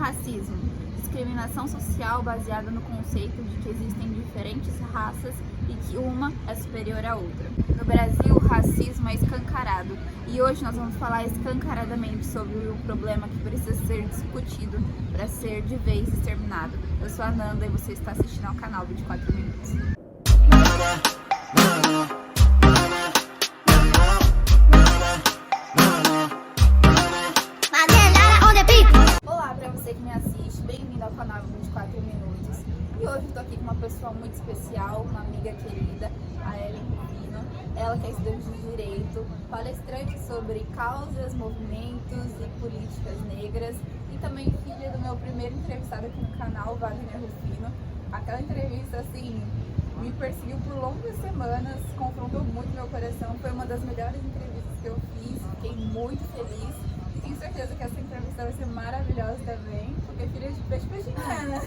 Racismo. Discriminação social baseada no conceito de que existem diferentes raças e que uma é superior à outra. No Brasil, o racismo é escancarado e hoje nós vamos falar escancaradamente sobre um problema que precisa ser discutido para ser de vez exterminado. Eu sou a Nanda e você está assistindo ao canal 24 Minutos. Olá para você que me assiste, bem-vindo ao canal 24 Minutos. E hoje eu estou aqui com uma pessoa muito especial, uma amiga querida, a Ellen Rufino. Ela que é estudante de Direito, palestrante sobre causas, movimentos e políticas negras e também filha do meu primeiro entrevistado aqui no canal, Wagner Rufino. Aquela entrevista, assim, me perseguiu por longas semanas, confrontou muito meu coração, foi uma das melhores entrevistas que eu fiz, fiquei muito feliz. Tenho certeza que essa entrevista vai ser maravilhosa também, porque filha de peixe, né?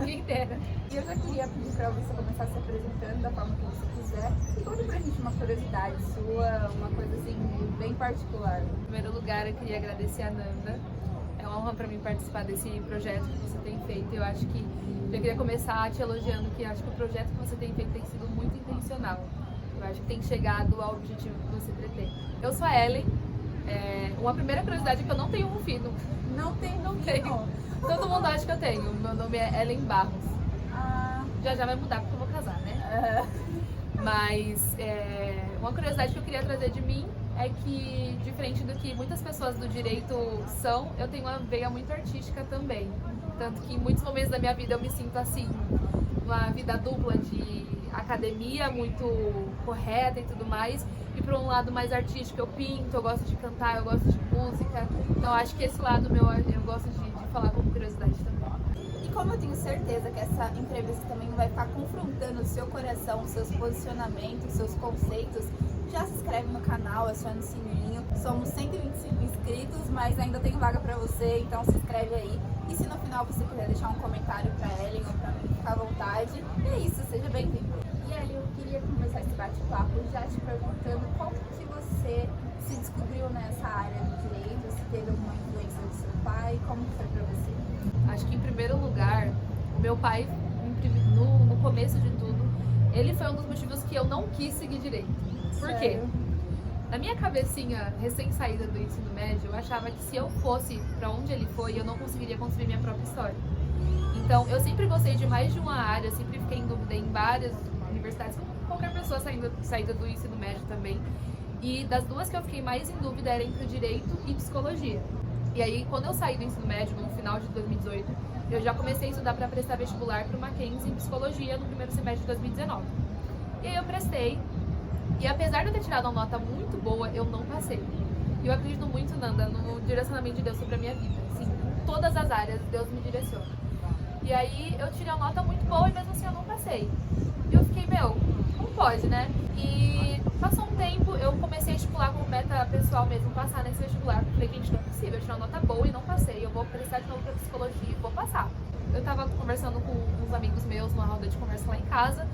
Quem dera. E eu já queria pedir pra você começar se apresentando da forma que você quiser e conte pra gente uma curiosidade sua, uma coisa assim bem particular. Em primeiro lugar, eu queria agradecer a Nanda. É uma honra para mim participar desse projeto que você tem feito. Eu acho que eu queria começar te elogiando que acho que o projeto que você tem feito tem sido muito intencional. Eu acho que tem chegado ao objetivo que você pretende. Eu sou a Ellen. Uma primeira curiosidade é que eu não tenho Rufino. Não tenho. Todo mundo acha que eu tenho. Meu nome é Ellen Barros. Já vai mudar porque eu vou casar, né? Mas uma curiosidade que eu queria trazer de mim é que, diferente do que muitas pessoas do direito são, eu tenho uma veia muito artística também. Tanto que em muitos momentos da minha vida eu me sinto assim, uma vida dupla de academia muito correta e tudo mais, e por um lado mais artístico eu pinto, eu gosto de cantar, eu gosto de música. Então acho que esse lado meu eu gosto de falar como curiosidade também. E como eu tenho certeza que essa entrevista também vai ficar confrontando o seu coração, seus posicionamentos, seus conceitos, já se inscreve no canal, aciona o sininho. Somos 125 inscritos, mas ainda tem vaga pra você, então se inscreve aí. E se no final você quiser deixar um comentário pra Ellen ou pra mim, fica à vontade. E é isso, seja bem-vindo. E Ellen, eu queria começar esse bate-papo já te perguntando como que você se descobriu nessa área do direito, se teve alguma influência do seu pai, como que foi pra você? Acho que em primeiro lugar, o meu pai, no começo de tudo, ele foi um dos motivos que eu não quis seguir direito. Por quê? Na minha cabecinha, recém-saída do ensino médio, eu achava que se eu fosse pra onde ele foi, eu não conseguiria construir minha própria história. Então, eu sempre gostei de mais de uma área, eu sempre fiquei em dúvida em várias universidades, como qualquer pessoa saída do ensino médio também. E das duas que eu fiquei mais em dúvida era entre Direito e Psicologia. E aí, quando eu saí do ensino médio, no final de 2018, eu já comecei a estudar para prestar vestibular para o Mackenzie em Psicologia no primeiro semestre de 2019. E aí eu prestei, e apesar de eu ter tirado uma nota muito boa, eu não passei. E eu acredito muito, Nanda, no direcionamento de Deus sobre a minha vida. Assim, em todas as áreas, Deus me direciona. E aí eu tirei uma nota muito boa e mesmo assim eu não passei. E eu fiquei, como pode, né? E passou um tempo, eu comecei a estipular como meta pessoal mesmo, passar nesse vestibular. Falei, gente, não é possível, eu tirei uma nota boa e não passei. Eu vou prestar de novo pra Psicologia e vou passar. Eu tava conversando com uns amigos meus numa roda de conversa lá em casa,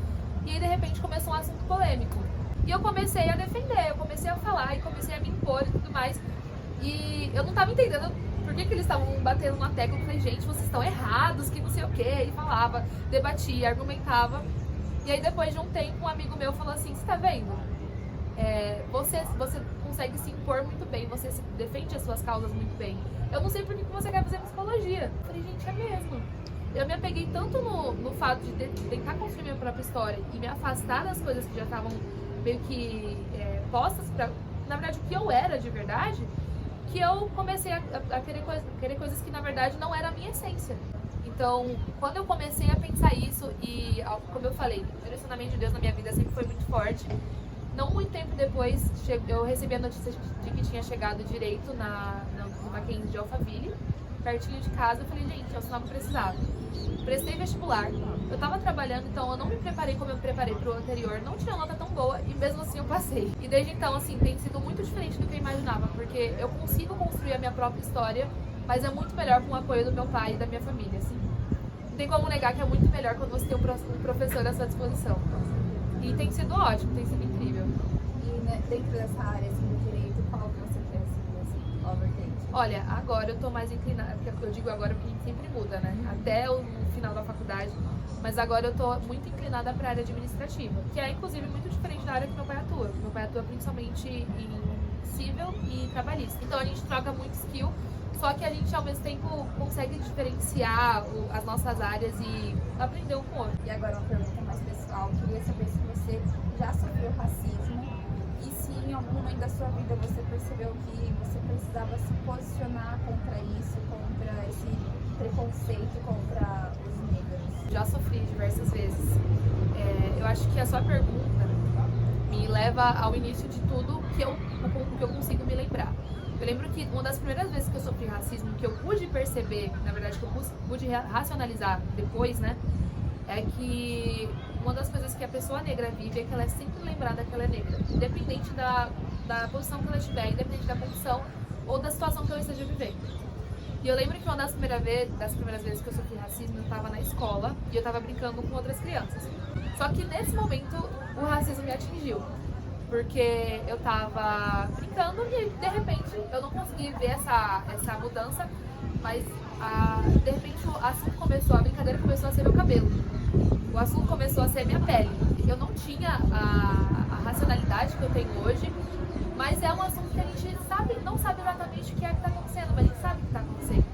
e aí de repente começou um assunto polêmico. E eu comecei a defender, eu comecei a falar e comecei a me impor e tudo mais. E eu não tava entendendo por que eles estavam batendo na tecla. Eu falei, gente, vocês estão errados, que não sei o quê. E falava, debatia, argumentava. E aí depois de um tempo, um amigo meu falou assim, você tá vendo? Você consegue se impor muito bem, você defende as suas causas muito bem. Eu não sei por que você quer fazer psicologia. Eu falei, gente, é mesmo. Eu me apeguei tanto no fato de tentar construir minha própria história e me afastar das coisas que já estavam meio que postas pra, na verdade, o que eu era de verdade, que eu comecei a querer coisas que, na verdade, não era a minha essência. Então, quando eu comecei a pensar isso e, como eu falei, o direcionamento de Deus na minha vida sempre foi muito forte, não muito tempo depois, eu recebi a notícia de que tinha chegado direito no Mackenzie de Alphaville, pertinho de casa. Eu falei, gente, é o sinal que eu precisava. Prestei vestibular, eu tava trabalhando, então eu não me preparei como eu me preparei pro anterior, não tinha nota tão boa e mesmo assim eu passei. E desde então, assim, tem sido muito diferente do que eu imaginava, porque eu consigo construir a minha própria história, mas é muito melhor com o apoio do meu pai e da minha família, assim. Não tem como negar que é muito melhor quando você tem um professor à sua disposição. E tem sido ótimo, tem sido incrível. E dentro dessa área, assim, do direito, qual que você quer seguir, assim? Qual vertente? Olha, agora eu tô mais inclinada, porque eu digo agora porque a gente sempre muda, né? Até o final da faculdade. Mas agora eu tô muito inclinada para a área administrativa, que é inclusive muito diferente da área que meu pai atua. Meu pai atua principalmente em civil e trabalhista. Então a gente troca muito skill, só que a gente ao mesmo tempo consegue diferenciar as nossas áreas e aprender um com o outro. E agora uma pergunta mais pessoal. Queria saber se você já sofreu racismo e se em algum momento da sua vida você percebeu que você precisava se posicionar contra isso, contra esse preconceito contra os negros. Já sofri diversas vezes. Eu acho que a sua pergunta me leva ao início de tudo que eu consigo me lembrar. Eu lembro que uma das primeiras vezes que eu sofri racismo, que eu pude perceber, na verdade que eu pude racionalizar depois, né, é que uma das coisas que a pessoa negra vive é que ela é sempre lembrada que ela é negra, independente da posição que ela estiver, independente da condição ou da situação que ela esteja vivendo. E eu lembro que uma das primeiras vezes que eu sofri racismo, eu estava na escola e eu estava brincando com outras crianças. Só que nesse momento o racismo me atingiu, porque eu estava brincando e de repente eu não consegui ver essa mudança, mas de repente o assunto a brincadeira começou a ser meu cabelo. O assunto começou a ser minha pele. Eu não tinha a racionalidade que eu tenho hoje, mas é um assunto que a gente não sabe exatamente o que é que está acontecendo, mas a gente sabe o que está acontecendo.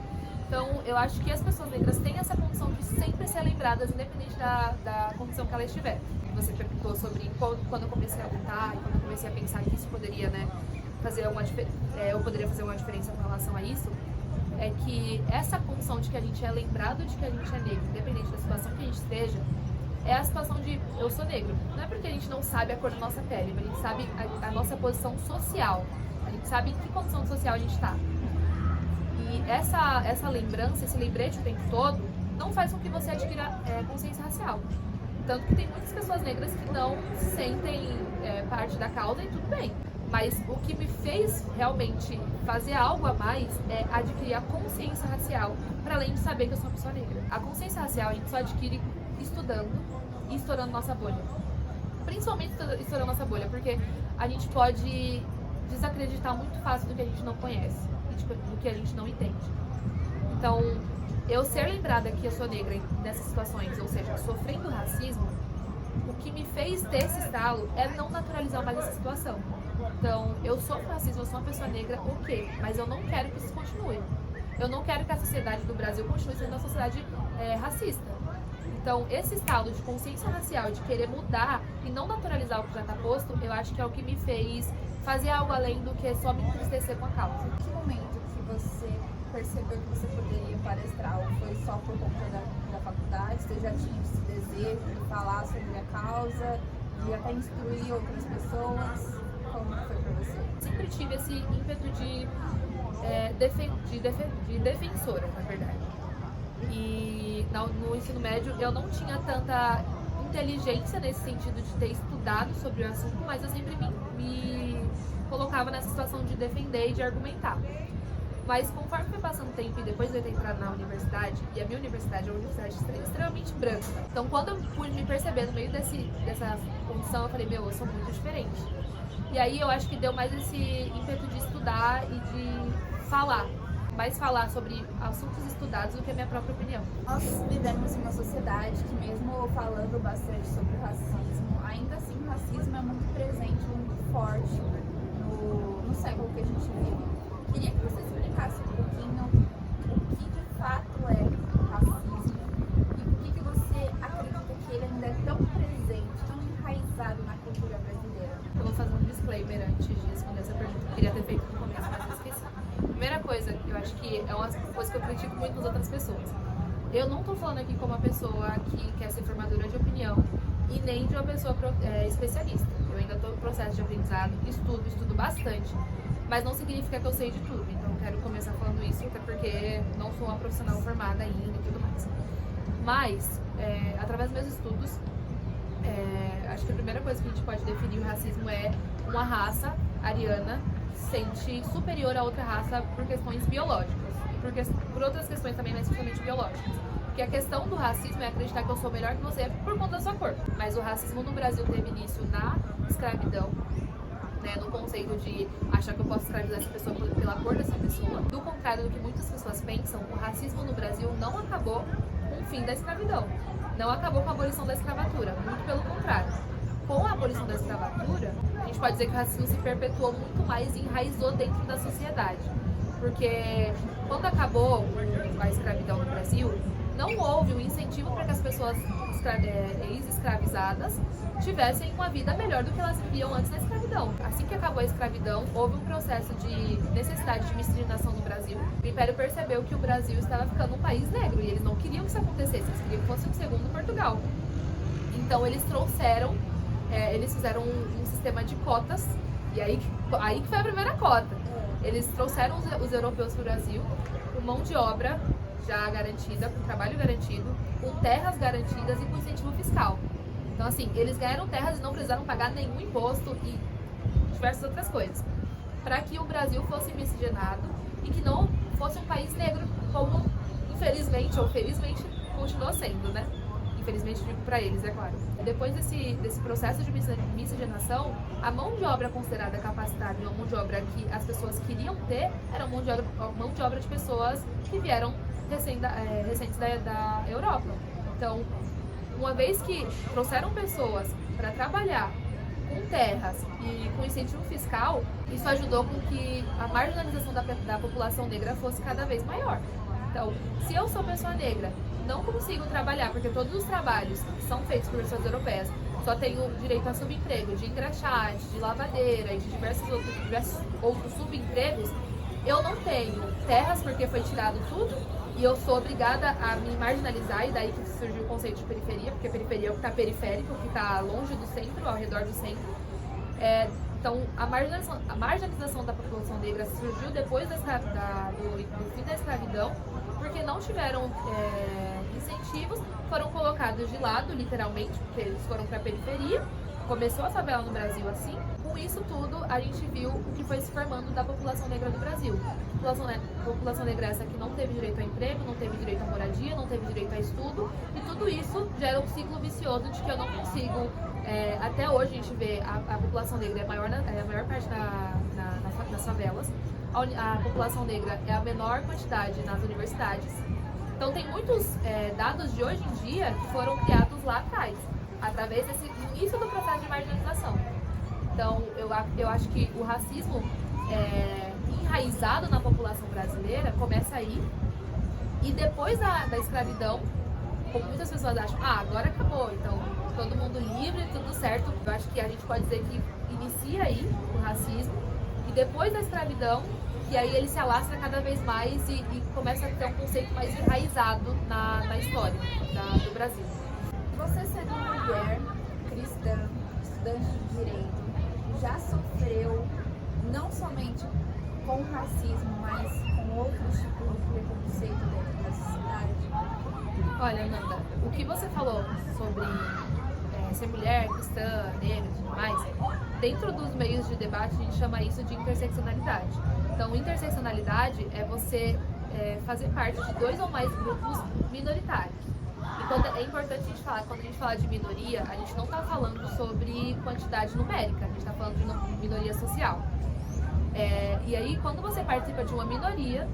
Então, eu acho que as pessoas negras têm essa condição de sempre ser lembradas, independente da condição que ela estiver. Você perguntou sobre quando eu comecei a lutar, e quando eu comecei a pensar que isso poderia, né, eu poderia fazer uma diferença com relação a isso, é que essa condição de que a gente é lembrado de que a gente é negro, independente da situação que a gente esteja, é a situação de eu sou negro. Não é porque a gente não sabe a cor da nossa pele, mas a gente sabe a nossa posição social. A gente sabe em que condição social a gente está. E essa lembrança, esse lembrete o tempo todo, não faz com que você adquira consciência racial. Tanto que tem muitas pessoas negras que não sentem parte da causa e tudo bem. Mas o que me fez realmente fazer algo a mais é adquirir a consciência racial, para além de saber que eu sou uma pessoa negra. A consciência racial a gente só adquire estudando e estourando nossa bolha. Principalmente estourando nossa bolha, porque a gente pode desacreditar muito fácil do que a gente não conhece, do que a gente não entende. Então, eu ser lembrada que eu sou negra nessas situações, ou seja, sofrendo racismo, o que me fez ter esse estalo é não naturalizar mais essa situação. Então, eu sofro racismo, eu sou uma pessoa negra, ok, mas eu não quero que isso continue. Eu não quero que a sociedade do Brasil continue sendo uma sociedade racista. Então, esse estado de consciência racial, de querer mudar e não naturalizar o que já está posto, eu acho que é o que me fez fazer algo além do que só me entristecer com a causa. Em que momento que você percebeu que você poderia palestrar? Ou foi só por conta da faculdade? Você já tinha esse desejo de falar sobre a causa, de até instruir outras pessoas? Como foi para você? Sempre tive esse ímpeto de defensora, na verdade. E no ensino médio eu não tinha tanta inteligência nesse sentido de ter estudado sobre o assunto, mas eu sempre me colocava nessa situação de defender e de argumentar. Mas conforme foi passando o tempo e depois de eu ter entrado na universidade, e a minha universidade é uma universidade extremamente branca, então quando eu pude me perceber no meio dessa condição, eu falei, eu sou muito diferente. E aí eu acho que deu mais esse ímpeto de estudar e de falar. Mais falar sobre assuntos estudados do que a minha própria opinião. Nós vivemos em uma sociedade que, mesmo falando bastante sobre o racismo, ainda assim o racismo é muito presente, muito forte no século que a gente vive. Queria que você explicasse um pouquinho o que de fato é racismo e por que você acredita que ele ainda é tão presente, tão enraizado na cultura brasileira. Eu vou fazer um disclaimer antes de responder essa pergunta que eu queria ter feito no começo, mas eu esqueci. Primeira coisa, eu acho que é uma coisa que eu critico muito nas outras pessoas. Eu não tô falando aqui como uma pessoa que quer ser formadora de opinião e nem de uma pessoa especialista. Eu ainda tô no processo de aprendizado, estudo bastante, mas não significa que eu sei de tudo. Então eu quero começar falando isso, até porque não sou uma profissional formada ainda e tudo mais. Mas, através dos meus estudos, acho que a primeira coisa que a gente pode definir o racismo é uma raça ariana sente superior a outra raça por questões biológicas e por outras questões também, mas principalmente biológicas. Porque a questão do racismo é acreditar que eu sou melhor que você por conta da sua cor. Mas o racismo no Brasil teve início na escravidão, né, no conceito de achar que eu posso escravizar essa pessoa pela cor dessa pessoa. Do contrário do que muitas pessoas pensam, o racismo no Brasil não acabou com o fim da escravidão, não acabou com a abolição da escravatura, muito pelo contrário. Com a abolição da escravatura, a gente pode dizer que o racismo se perpetuou muito mais e enraizou dentro da sociedade. Porque quando acabou a escravidão no Brasil, não houve um incentivo para que as pessoas ex-escravizadas tivessem uma vida melhor do que elas viviam antes da escravidão. Assim que acabou a escravidão, houve um processo de necessidade de miscigenação no Brasil. O Império percebeu que o Brasil estava ficando um país negro e eles não queriam que isso acontecesse, eles queriam que fosse um segundo Portugal. Então eles trouxeram, eles fizeram um sistema de cotas, e aí que foi a primeira cota. Eles trouxeram os europeus para o Brasil com mão de obra já garantida, com trabalho garantido, com terras garantidas e com incentivo fiscal. Então, assim, eles ganharam terras e não precisaram pagar nenhum imposto e diversas outras coisas, para que o Brasil fosse miscigenado e que não fosse um país negro, como infelizmente ou felizmente continuou sendo, né? Infelizmente, digo para eles, é claro. Depois desse processo de miscigenação, a mão de obra considerada capacitada e a mão de obra que as pessoas queriam ter era mão de obra de pessoas que vieram recentes da Europa. Então, uma vez que trouxeram pessoas para trabalhar com terras e com incentivo fiscal, isso ajudou com que a marginalização da população negra fosse cada vez maior. Então, se eu sou pessoa negra, não consigo trabalhar, porque todos os trabalhos que são feitos por pessoas europeias só tenho direito a subemprego de engraxate, de lavadeira e de diversos outros subempregos, eu não tenho terras porque foi tirado tudo e eu sou obrigada a me marginalizar, e daí que surgiu o conceito de periferia, porque periferia é o que está periférico, o que está longe do centro, ao redor do centro. Então, a marginalização da população negra surgiu depois do fim da escravidão, porque não tiveram incentivos, foram colocados de lado, literalmente, porque eles foram para a periferia. Começou a favela no Brasil assim. Com isso tudo, a gente viu o que foi se formando da população negra do Brasil. População negra essa que não teve direito a emprego, não teve direito a moradia, não teve direito a estudo, e tudo isso gera um ciclo vicioso de que eu não consigo. Até hoje a gente vê a população negra é a maior parte nas favelas. A população negra é a menor quantidade nas universidades. Então tem muitos dados de hoje em dia que foram criados lá atrás, através desse início do processo de marginalização. Então eu acho que o racismo enraizado na população brasileira começa aí, e depois da escravidão, como muitas pessoas acham, agora acabou, então todo mundo livre, tudo certo. Eu acho que a gente pode dizer que inicia aí o racismo, e depois da escravidão, que aí ele se alastra cada vez mais e começa a ter um conceito mais enraizado na história do Brasil. Você sendo mulher cristã, estudante de direito, já sofreu não somente com racismo, mas com outros tipos de preconceito dentro da sociedade? Olha, Nanda, o que você falou sobre ser mulher, cristã, negra e tudo mais, dentro dos meios de debate a gente chama isso de interseccionalidade. Então, interseccionalidade é você fazer parte de 2 ou mais grupos minoritários. E é importante a gente falar, quando a gente fala de minoria, a gente não está falando sobre quantidade numérica, a gente está falando de minoria social. E aí, quando você participa de uma minoria,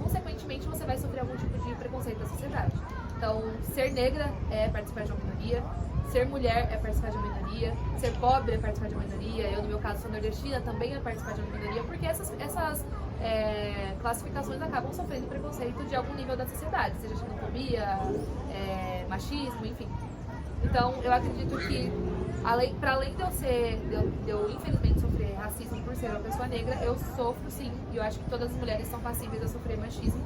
consequentemente você vai sofrer algum tipo de preconceito da sociedade. Então, ser negra é participar de uma minoria, ser mulher é participar de uma minoria, ser pobre é participar de uma minoria, eu no meu caso sou nordestina, também é participar de uma minoria, porque essas classificações acabam sofrendo preconceito de algum nível da sociedade, seja xenofobia, machismo, enfim. Então, eu acredito que, para além de eu infelizmente sofrer racismo por ser uma pessoa negra, eu sofro sim, e eu acho que todas as mulheres são passíveis a sofrer machismo,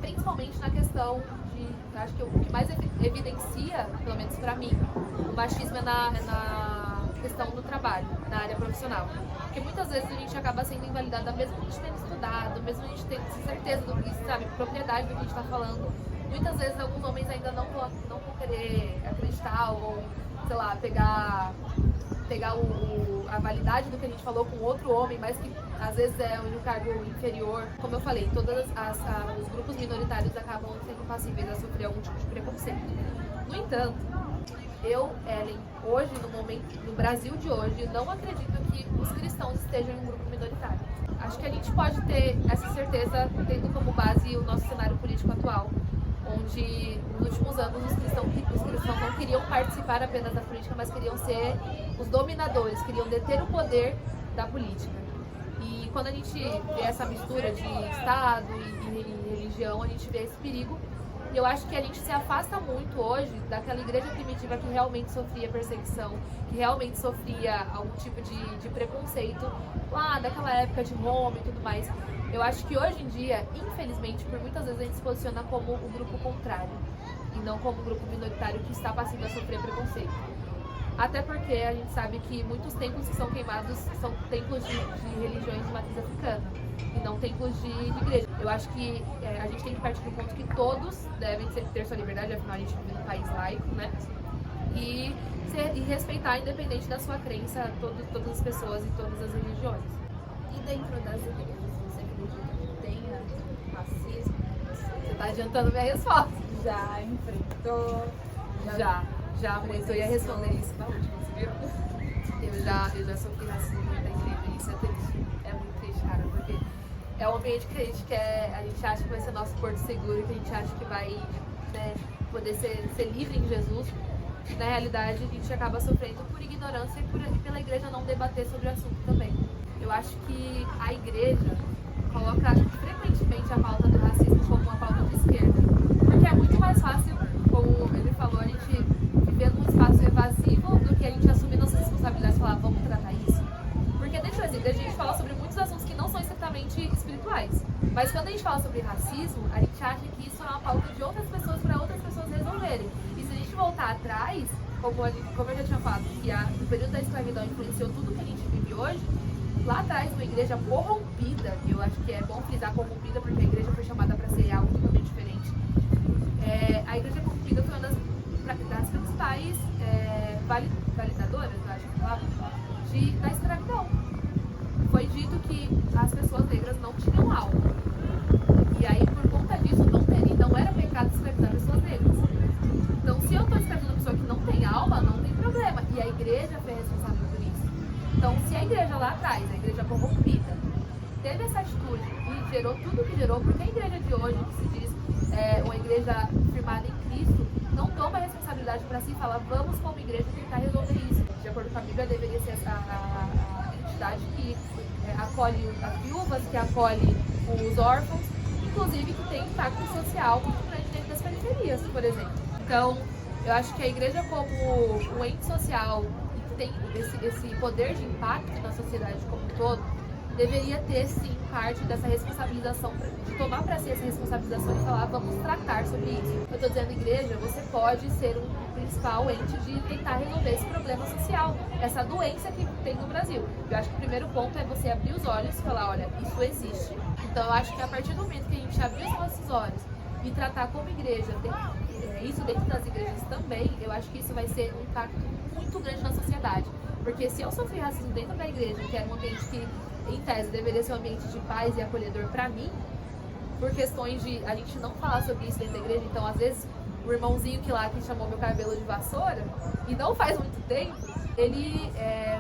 principalmente na questão de, eu acho que o que mais evidencia, pelo menos pra mim, o machismo é na questão do trabalho, na área profissional. Porque muitas vezes a gente acaba sendo invalidada, mesmo a gente tendo estudado, mesmo a gente tendo certeza do que, sabe, propriedade do que a gente está falando. Muitas vezes alguns homens ainda não vão querer acreditar ou, sei lá, pegar a validade do que a gente falou com outro homem, mas que às vezes é um cargo inferior. Como eu falei, todos os grupos minoritários acabam sendo passíveis a sofrer algum tipo de preconceito. No entanto, eu, Ellen, hoje, no momento, no Brasil de hoje, não acredito que os cristãos estejam em um grupo minoritário. Acho que a gente pode ter essa certeza tendo como base o nosso cenário político atual, onde nos últimos anos os cristãos não queriam participar apenas da política, mas queriam ser os dominadores, queriam deter o poder da política. E quando a gente vê essa mistura de Estado e religião, a gente vê esse perigo. E eu acho que a gente se afasta muito hoje daquela igreja primitiva que realmente sofria perseguição, que realmente sofria algum tipo de preconceito lá daquela época de Roma e tudo mais. Eu acho que hoje em dia, infelizmente, por muitas vezes a gente se posiciona como o grupo contrário e não como o grupo minoritário que está passando a sofrer preconceito. Até porque a gente sabe que muitos templos que são queimados são templos de religiões de matriz africana e não templos de igreja. Eu acho que a gente tem que partir do ponto que todos devem ter sua liberdade, afinal a gente vive num país laico, né? E respeitar, independente da sua crença, todas as pessoas e todas as religiões. E dentro das igrejas, você acredita que tenha racismo? Você está adiantando minha resposta. Já enfrentou? Já, mas eu ia responder isso na última, você viu? Eu já sofri racismo na igreja e isso é triste. É muito triste, cara, porque é um ambiente que a gente quer, a gente acha que vai ser nosso porto seguro, que a gente acha que vai, né, poder ser livre em Jesus. Na realidade, a gente acaba sofrendo por ignorância e pela igreja não debater sobre o assunto também. Eu acho que a igreja coloca frequentemente a pauta do racismo como uma pauta de esquerda, porque é muito mais fácil, como ele falou, a gente viver num espaço evasivo do que a gente assumir nossas responsabilidades e falar, vamos tratar isso. Porque dentro das igrejas a gente fala sobre muitos assuntos que não são estritamente espirituais, mas quando a gente fala sobre racismo, a gente acha que isso é uma pauta de outras pessoas para outras pessoas resolverem. E se a gente voltar atrás, como eu já tinha falado, que o período da escravidão influenciou tudo que a gente vive hoje, lá atrás, uma igreja corrompida, eu acho que é bom frisar corrompida porque a igreja foi chamada para ser algo totalmente diferente. A igreja corrompida foi uma das principais validadoras, eu acho que falava, da escravidão. Foi dito que as pessoas negras não tinham alma. E aí, por conta disso, não era pecado escravizar pessoas negras. Então, se eu estou escravizando uma pessoa que não tem alma, não tem problema. E a igreja foi responsável por isso. Então, se a igreja lá atrás, a igreja corrompida, teve essa atitude e gerou tudo que gerou, porque a igreja de hoje, que se diz uma igreja firmada em Cristo, não toma a responsabilidade para si e fala, vamos como igreja tentar resolver isso. De acordo com a Bíblia, deveria ser a entidade que acolhe as viúvas, que acolhe os órfãos, inclusive que tem impacto social muito grande dentro das periferias, por exemplo. Então, eu acho que a igreja como um ente social que tem esse poder de impacto na sociedade como um todo, deveria ter sim parte dessa responsabilização, de tomar para si essa responsabilização e falar, vamos tratar sobre isso. Eu estou dizendo igreja, você pode ser um principal ente de tentar resolver esse problema social, essa doença que tem no Brasil. Eu acho que o primeiro ponto é você abrir os olhos e falar, olha, isso existe. Então eu acho que a partir do momento que a gente abrir os nossos olhos e tratar como igreja, isso dentro das igrejas também, eu acho que isso vai ser um impacto muito grande na sociedade. Porque se eu sofri racismo dentro da igreja, que era um ambiente que, em tese, deveria ser um ambiente de paz e acolhedor para mim, por questões de a gente não falar sobre isso dentro da igreja, então às vezes o irmãozinho que chamou meu cabelo de vassoura, e não faz muito tempo, ele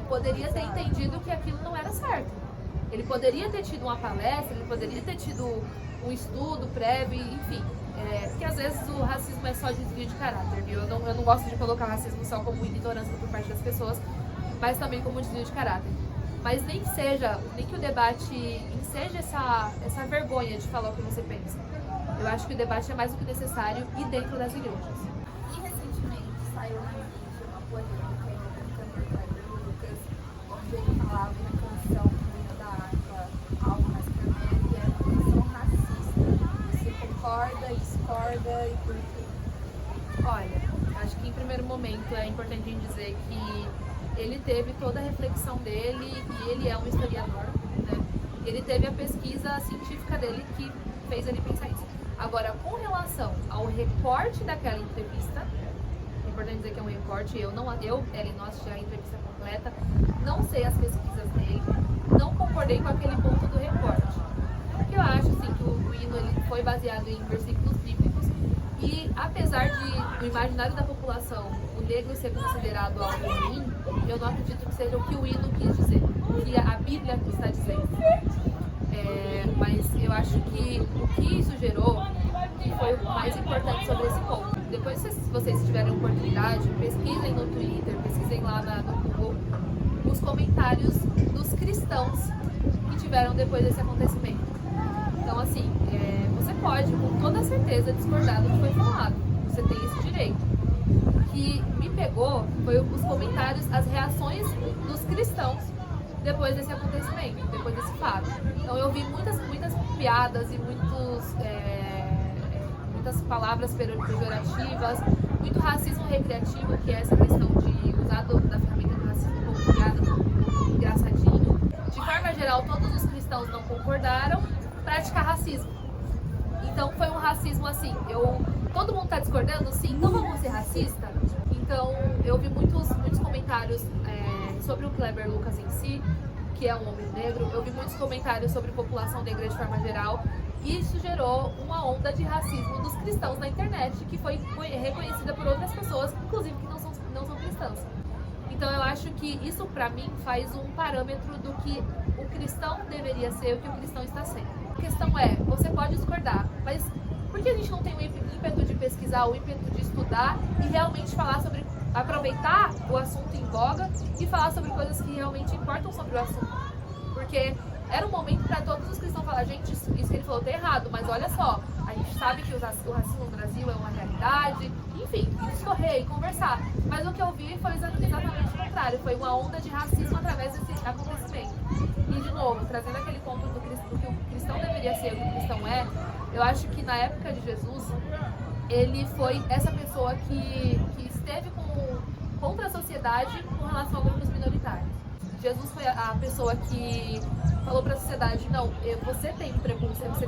poderia ter entendido que aquilo não era certo. Ele poderia ter tido uma palestra, ele poderia ter tido um estudo prévio, enfim. Porque às vezes o racismo é só desvio de caráter, viu? Eu não gosto de colocar o racismo só como ignorância por parte das pessoas, mas também como desvio de caráter. Mas nem que o debate enseja essa vergonha de falar o que você pensa. Eu acho que o debate é mais do que necessário e dentro das igrejas. E recentemente saiu na mídia uma polêmica entre o cantor Kleber Lucas, onde ele falava na canção Menina da Harpa, algo mais vermelho, e era uma canção racista. Você concorda, discorda e por quê? Olha, acho que em primeiro momento é importante a gente dizer que ele teve toda a reflexão dele e ele é um historiador, né? Ele teve a pesquisa científica dele que fez ele pensar isso. Agora, com relação ao recorte daquela entrevista, é importante dizer que é um recorte, eu, Ellen, não assisti a entrevista completa, não sei as pesquisas dele, não concordei com aquele ponto do recorte. Porque eu acho assim, que o hino ele foi baseado em versículos bíblicos E apesar do imaginário da população o negro ser considerado algo ruim, eu não acredito que seja o que o hino quis dizer, o que a Bíblia está dizendo. Mas eu acho que o que isso gerou que foi o mais importante sobre esse ponto. Depois, se vocês tiverem oportunidade, pesquisem no Twitter, pesquisem lá no Google os comentários dos cristãos que tiveram depois desse acontecimento. Então, assim, você pode, com toda certeza, discordar do que foi falado. Você tem esse direito. O que me pegou foi os comentários, as reações dos cristãos depois desse acontecimento, depois desse fato. Então, eu vi muitas piadas e muitas palavras pejorativas, muito racismo recreativo, que é essa questão de usar da ferramenta do racismo como piada, como engraçadinho. De forma geral, todos os cristãos não concordaram praticar racismo. Então foi um racismo assim, todo mundo tá discordando? Sim, então vamos ser racista? Então eu vi muitos comentários sobre o Kleber Lucas em si, que é um homem negro. Eu vi muitos comentários sobre população negra de forma geral. E isso gerou uma onda de racismo dos cristãos na internet, que foi reconhecida por outras pessoas, inclusive que não são cristãs. Então eu acho que isso pra mim faz um parâmetro do que o cristão deveria ser, o que o cristão está sendo. A questão é, você pode discordar, mas por que a gente não tem o ímpeto de pesquisar, o ímpeto de estudar e realmente falar sobre, aproveitar o assunto em voga e falar sobre coisas que realmente importam sobre o assunto? Porque era um momento para todos os cristãos falar, gente, isso que ele falou tá errado, mas olha só, a gente sabe que o racismo no Brasil é uma realidade, enfim, discorrer e conversar. Mas o que eu vi foi exatamente o contrário, foi uma onda de racismo através desse acontecimento. E, de novo, trazendo aquele ponto do que o cristão deveria ser, o que o cristão é, eu acho que na época de Jesus, ele foi essa pessoa que esteve contra a sociedade com relação a grupos minoritários. Jesus foi a pessoa que falou para a sociedade, não, você tem preconceito, você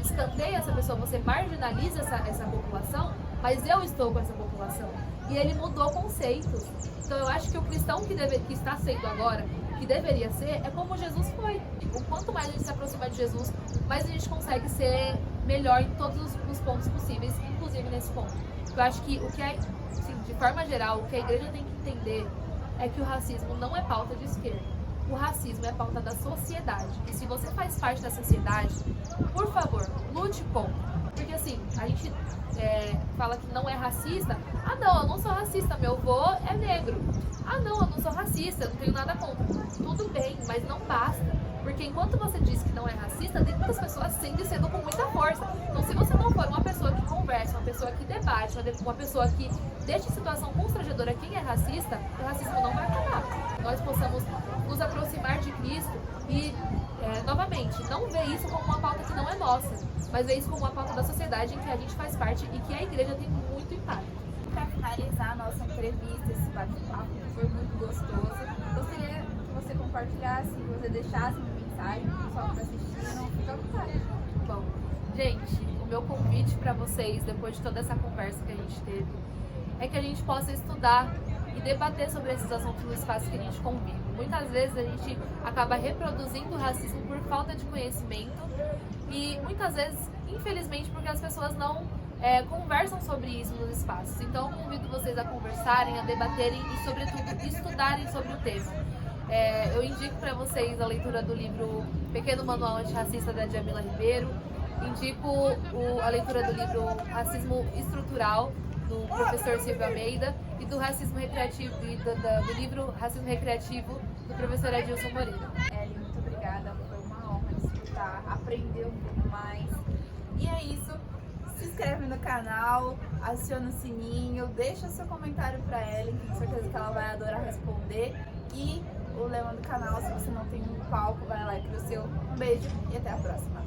escanteia essa pessoa, você marginaliza essa população, mas eu estou com essa população. E ele mudou conceitos. Então eu acho que o cristão que está sendo agora, que deveria ser, é como Jesus foi. O quanto mais a gente se aproxima de Jesus, mais a gente consegue ser melhor em todos os pontos possíveis, inclusive nesse ponto. Eu acho que assim, de forma geral, o que a igreja tem que entender é que o racismo não é pauta de esquerda. O racismo é pauta da sociedade. E se você faz parte da sociedade, por favor, lute contra. Porque assim, a gente fala que não é racista. Ah não, eu não sou racista, meu avô é negro. Ah não, eu não sou racista, eu não tenho nada contra. Tudo bem, mas não basta. Porque enquanto você diz que não é racista, tem muitas pessoas sendo com muita força. Então se você não for uma pessoa que conversa, uma pessoa que debate, uma pessoa que deixa em situação constrangedora quem é racista, o racismo não vai acabar. Nós possamos nos aproximar de Cristo e, novamente, não ver isso como uma pauta que não é nossa, mas ver isso como uma pauta da sociedade em que a gente faz parte e que a igreja tem muito impacto. Para finalizar a nossa entrevista, esse bate-papo que foi muito gostoso, gostaria que você compartilhasse, que você deixasse uma mensagem para o pessoal que está assistindo, fica à vontade. Bom, gente, o meu convite para vocês, depois de toda essa conversa que a gente teve, é que a gente possa estudar e debater sobre esses assuntos no espaço que a gente convive. Muitas vezes a gente acaba reproduzindo o racismo por falta de conhecimento e muitas vezes, infelizmente, porque as pessoas não conversam sobre isso nos espaços. Então eu convido vocês a conversarem, a debaterem e, sobretudo, estudarem sobre o tema. Eu indico para vocês a leitura do livro Pequeno Manual Antirracista, da Djamila Ribeiro. Indico a leitura do livro Racismo Estrutural, do professor Silvio Almeida, e do racismo recreativo do livro Racismo Recreativo, do professor Adilson Moreira. Eli, muito obrigada, foi uma honra escutar, aprender um pouco mais. E é isso, se inscreve no canal, aciona o sininho, deixa seu comentário para ela, tenho certeza que ela vai adorar responder. E o lema do canal, se você não tem um palco, vai lá e cria o seu. Um beijo e até a próxima.